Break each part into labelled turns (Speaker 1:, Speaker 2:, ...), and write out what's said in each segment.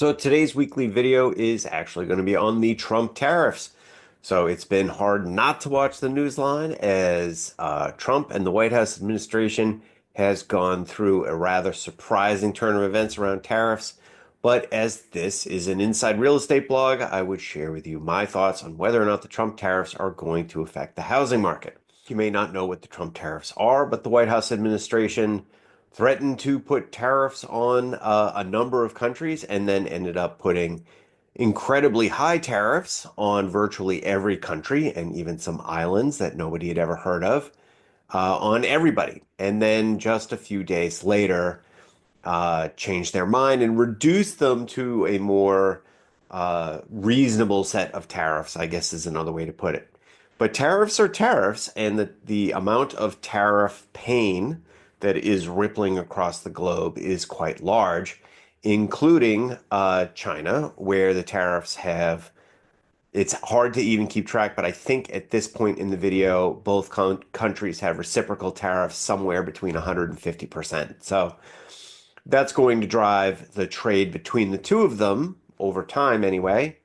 Speaker 1: So today's weekly video is actually going to be on the Trump tariffs. So it's been hard not to watch the news line as Trump and the White House administration has gone through a rather surprising turn of events around tariffs. But as this is an inside real estate blog, I would share with you my thoughts on whether or not the Trump tariffs are going to affect the housing market. You may not know what the Trump tariffs are, but the White House administration threatened to put tariffs on a number of countries and then ended up putting incredibly high tariffs on virtually every country and even some islands that nobody had ever heard of on everybody. And then just a few days later, changed their mind and reduced them to a more reasonable set of tariffs, I guess is another way to put it. But tariffs are tariffs, and the amount of tariff pain that is rippling across the globe is quite large, including China, where the tariffs have it's hard to even keep track, but I think at this point in the video, both countries have reciprocal tariffs somewhere between 150%. So that's going to drive the trade between the two of them over time anyway,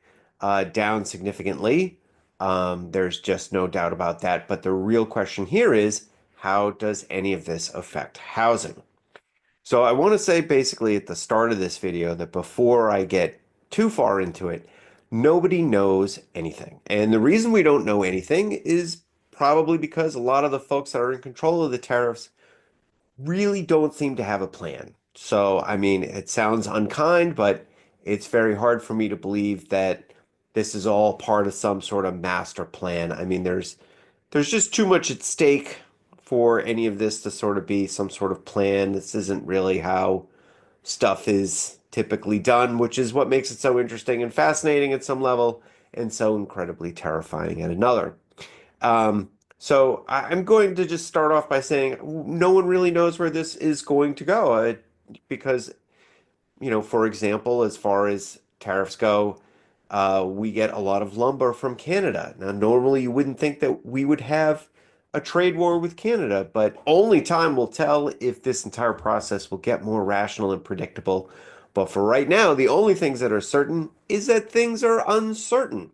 Speaker 1: down significantly. There's just no doubt about that. But the real question here is, how does any of this affect housing? So I want to say basically at the start of this video that before I get too far into it, nobody knows anything. And the reason we don't know anything is probably because a lot of the folks that are in control of the tariffs really don't seem to have a plan. So, I mean, it sounds unkind, but it's very hard for me to believe that this is all part of some sort of master plan. I mean, there's just too much at stake for any of this to sort of be some sort of plan. This isn't really how stuff is typically done, which is what makes it so interesting and fascinating at some level and so incredibly terrifying at another. So I'm going to just start off by saying no one really knows where this is going to go because, for example, as far as tariffs go, we get a lot of lumber from Canada. Now, normally you wouldn't think that we would have a trade war with Canada, but only time will tell if this entire process will get more rational and predictable. But for right now, the only things that are certain is that things are uncertain.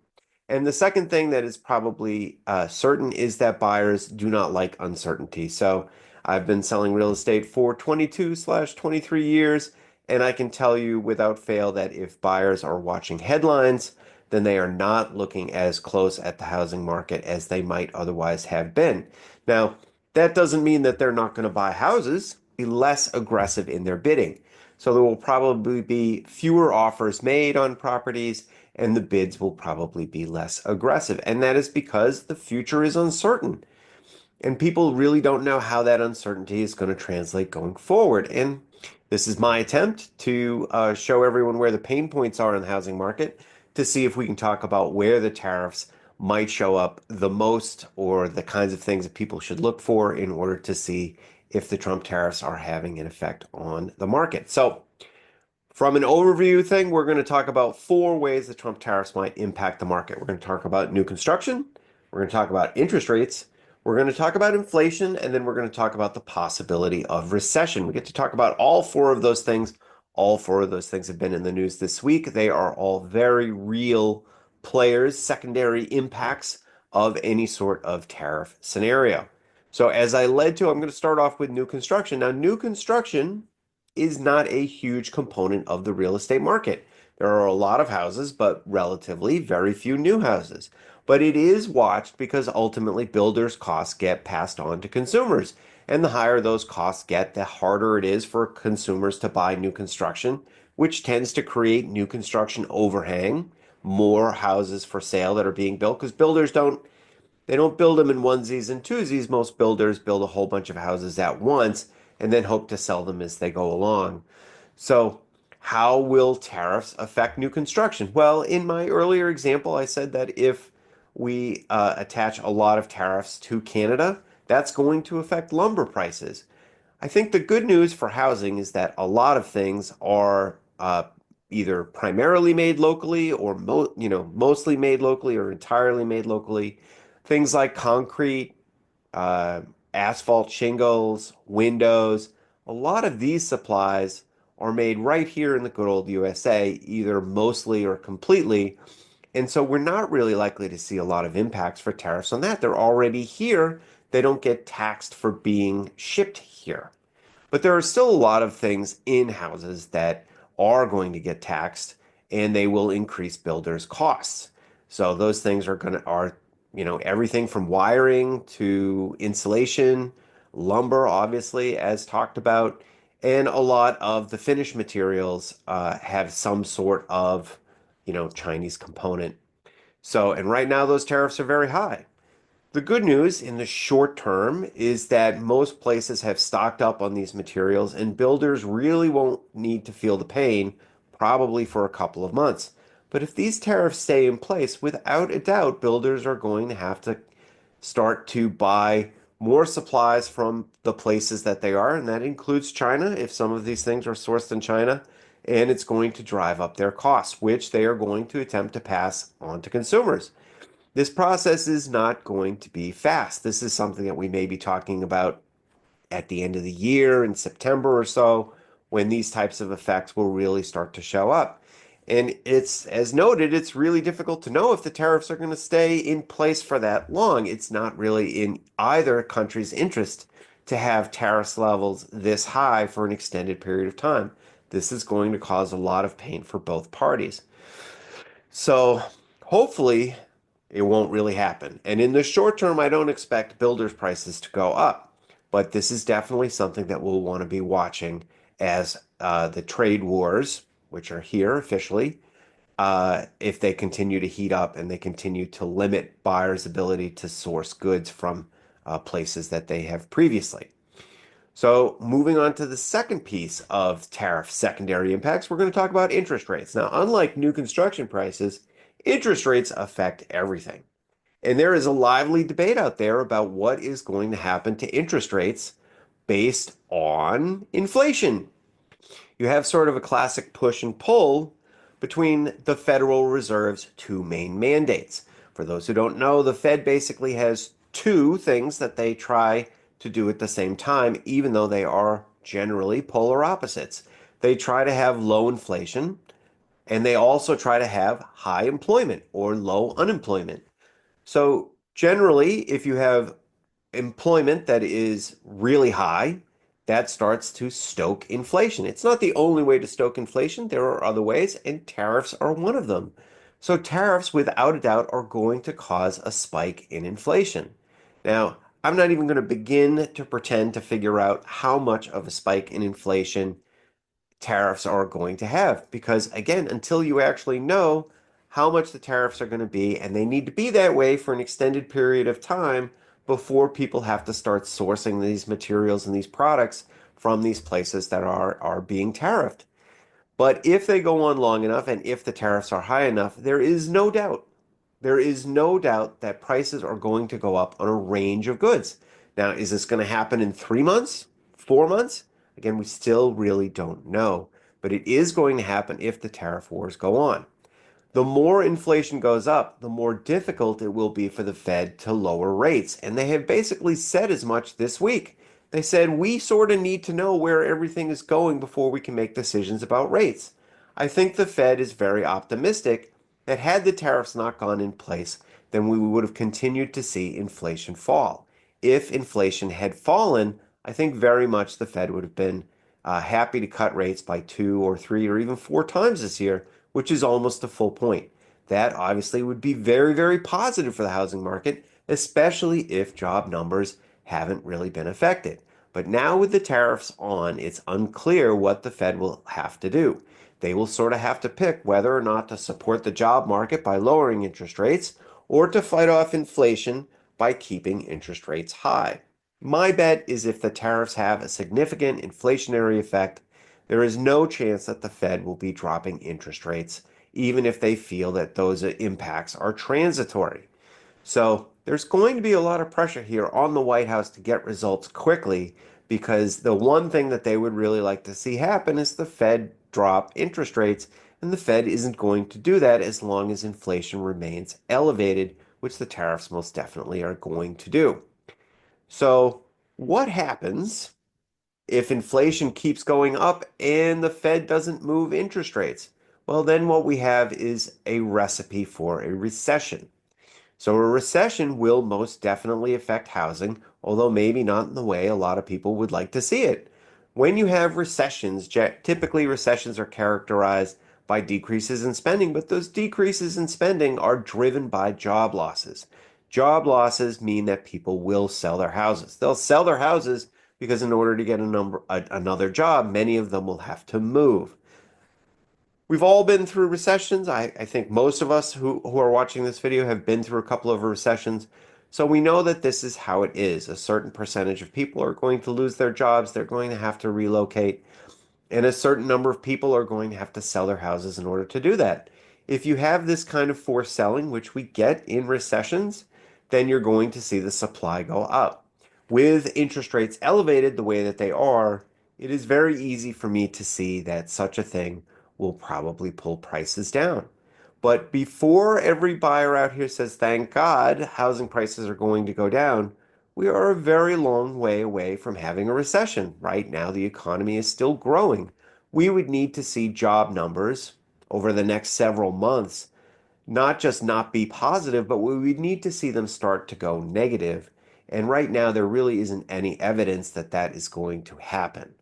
Speaker 1: And the second thing that is probably certain is that buyers do not like uncertainty. So I've been selling real estate for 22/23 years, and I can tell you without fail that if buyers are watching headlines, then they are not looking as close at the housing market as they might otherwise have been. Now, that doesn't mean that they're not going to buy houses, be less aggressive in their bidding. So there will probably be fewer offers made on properties and the bids will probably be less aggressive. And that is because the future is uncertain. And people really don't know how that uncertainty is going to translate going forward. And this is my attempt to show everyone where the pain points are in the housing market to see if we can talk about where the tariffs might show up the most or the kinds of things that people should look for in order to see if the Trump tariffs are having an effect on the market. So from an overview thing, we're going to talk about four ways the Trump tariffs might impact the market. We're going to talk about new construction, we're going to talk about interest rates, we're going to talk about inflation, and then we're going to talk about the possibility of recession. We get to talk about all four of those things. All four of those things have been in the news this week. They are all very real players, secondary impacts of any sort of tariff scenario. So as I led to, I'm going to start off with new construction. Now, new construction is not a huge component of the real estate market. There are a lot of houses, but relatively very few new houses. But it is watched because ultimately builders' costs get passed on to consumers. And the higher those costs get, the harder it is for consumers to buy new construction, which tends to create new construction overhang, more houses for sale that are being built because builders don't build them in onesies and twosies. Most builders build a whole bunch of houses at once and then hope to sell them as they go along. So, how will tariffs affect new construction? Well, in my earlier example, I said that if we attach a lot of tariffs to Canada, that's going to affect lumber prices. I think the good news for housing is that a lot of things are either primarily made locally or mostly made locally or entirely made locally. Things like concrete, uh, asphalt shingles, windows, a lot of these supplies are made right here in the good old USA, either mostly or completely. And so we're not really likely to see a lot of impacts for tariffs on that. They're already here. They don't get taxed for being shipped here. But there are still a lot of things in houses that are going to get taxed and they will increase builders' costs. So those things are everything from wiring to insulation, lumber, obviously, as talked about, and a lot of the finished materials have some sort of, Chinese component. So, and right now those tariffs are very high. The good news in the short term is that most places have stocked up on these materials and builders really won't need to feel the pain, probably for a couple of months. But if these tariffs stay in place, without a doubt, builders are going to have to start to buy more supplies from the places that they are, and that includes China, if some of these things are sourced in China, and it's going to drive up their costs, which they are going to attempt to pass on to consumers. This process is not going to be fast. This is something that we may be talking about at the end of the year in September or so, when these types of effects will really start to show up. And it's, as noted, it's really difficult to know if the tariffs are going to stay in place for that long. It's not really in either country's interest to have tariff levels this high for an extended period of time. This is going to cause a lot of pain for both parties. So hopefully it won't really happen. And in the short term, I don't expect builders' prices to go up. But this is definitely something that we'll want to be watching as the trade wars, which are here officially, if they continue to heat up and they continue to limit buyers' ability to source goods from places that they have previously. So, moving on to the second piece of tariff secondary impacts, we're going to talk about interest rates. Now, unlike new construction prices, interest rates affect everything. And there is a lively debate out there about what is going to happen to interest rates based on inflation. You have sort of a classic push and pull between the Federal Reserve's two main mandates. For those who don't know, the Fed basically has two things that they try to do at the same time, even though they are generally polar opposites. They try to have low inflation, and they also try to have high employment or low unemployment. So, generally, if you have employment that is really high, that starts to stoke inflation. It's not the only way to stoke inflation. There are other ways, and tariffs are one of them. So tariffs, without a doubt, are going to cause a spike in inflation. Now, I'm not even going to begin to pretend to figure out how much of a spike in inflation tariffs are going to have. Because again, until you actually know how much the tariffs are going to be, and they need to be that way for an extended period of time before people have to start sourcing these materials and these products from these places that are being tariffed. But if they go on long enough and if the tariffs are high enough, there is no doubt that prices are going to go up on a range of goods. Now, is this going to happen in 3 months, 4 months? Again, we still really don't know, but it is going to happen if the tariff wars go on. The more inflation goes up, the more difficult it will be for the Fed to lower rates. And they have basically said as much this week. They said, we sort of need to know where everything is going before we can make decisions about rates. I think the Fed is very optimistic that had the tariffs not gone in place, then we would have continued to see inflation fall. If inflation had fallen, I think very much the Fed would have been happy to cut rates by 2 or 3 or even 4 times this year, which is almost a full point. That obviously would be very, very positive for the housing market, especially if job numbers haven't really been affected. But now with the tariffs on, it's unclear what the Fed will have to do. They will sort of have to pick whether or not to support the job market by lowering interest rates or to fight off inflation by keeping interest rates high. My bet is if the tariffs have a significant inflationary effect, there is no chance that the Fed will be dropping interest rates, even if they feel that those impacts are transitory. So there's going to be a lot of pressure here on the White House to get results quickly because the one thing that they would really like to see happen is the Fed drop interest rates, and the Fed isn't going to do that as long as inflation remains elevated, which the tariffs most definitely are going to do. So, what happens If inflation keeps going up and the Fed doesn't move interest rates, well, then what we have is a recipe for a recession. So a recession will most definitely affect housing, although maybe not in the way a lot of people would like to see it. When you have recessions, typically recessions are characterized by decreases in spending, but those decreases in spending are driven by job losses. Job losses mean that people will sell their houses. They'll sell their houses because in order to get another job, many of them will have to move. We've all been through recessions. I think most of us who are watching this video have been through a couple of recessions. So we know that this is how it is. A certain percentage of people are going to lose their jobs. They're going to have to relocate. And a certain number of people are going to have to sell their houses in order to do that. If you have this kind of forced selling, which we get in recessions, then you're going to see the supply go up. With interest rates elevated the way that they are, it is very easy for me to see that such a thing will probably pull prices down. But before every buyer out here says, thank God, housing prices are going to go down, we are a very long way away from having a recession. Right now, the economy is still growing. We would need to see job numbers over the next several months not just not be positive, but we would need to see them start to go negative. And right now, there really isn't any evidence that that is going to happen.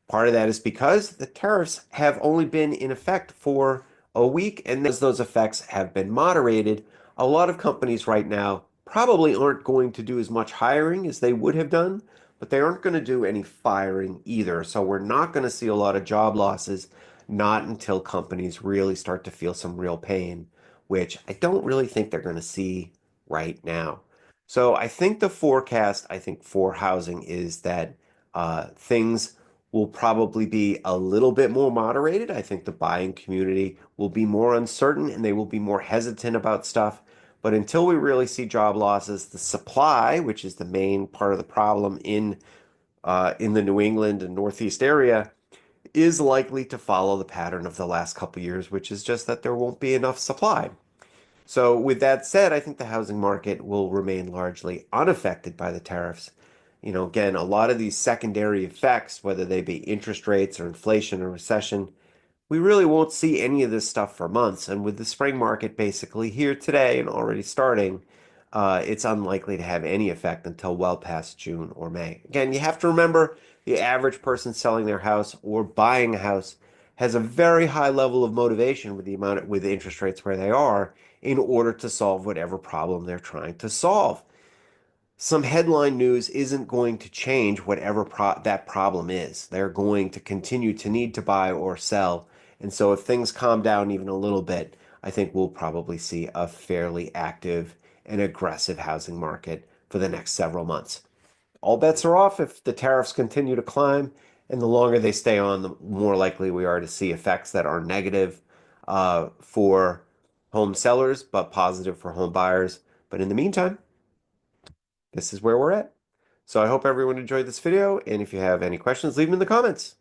Speaker 1: Part of that is because the tariffs have only been in effect for a week, and as those effects have been moderated, a lot of companies right now probably aren't going to do as much hiring as they would have done, but they aren't going to do any firing either. So we're not going to see a lot of job losses, not until companies really start to feel some real pain, which I don't really think they're going to see right now. So I think the forecast, I think for housing is that things will probably be a little bit more moderated. I think the buying community will be more uncertain and they will be more hesitant about stuff. But until we really see job losses, the supply, which is the main part of the problem in the New England and Northeast area, is likely to follow the pattern of the last couple of years, which is just that there won't be enough supply. So, with that said, I think the housing market will remain largely unaffected by the tariffs. Again, a lot of these secondary effects, whether they be interest rates or inflation or recession, we really won't see any of this stuff for months. And with the spring market basically here today and already starting, it's unlikely to have any effect until well past June or May. Again, you have to remember the average person selling their house or buying a house has a very high level of motivation with the interest rates where they are in order to solve whatever problem they're trying to solve. Some headline news isn't going to change whatever that problem is. They're going to continue to need to buy or sell. And so if things calm down even a little bit, I think we'll probably see a fairly active and aggressive housing market for the next several months. All bets are off if the tariffs continue to climb, and the longer they stay on, the more likely we are to see effects that are negative for home sellers, but positive for home buyers. But in the meantime, this is where we're at. So I hope everyone enjoyed this video, and if you have any questions, leave them in the comments.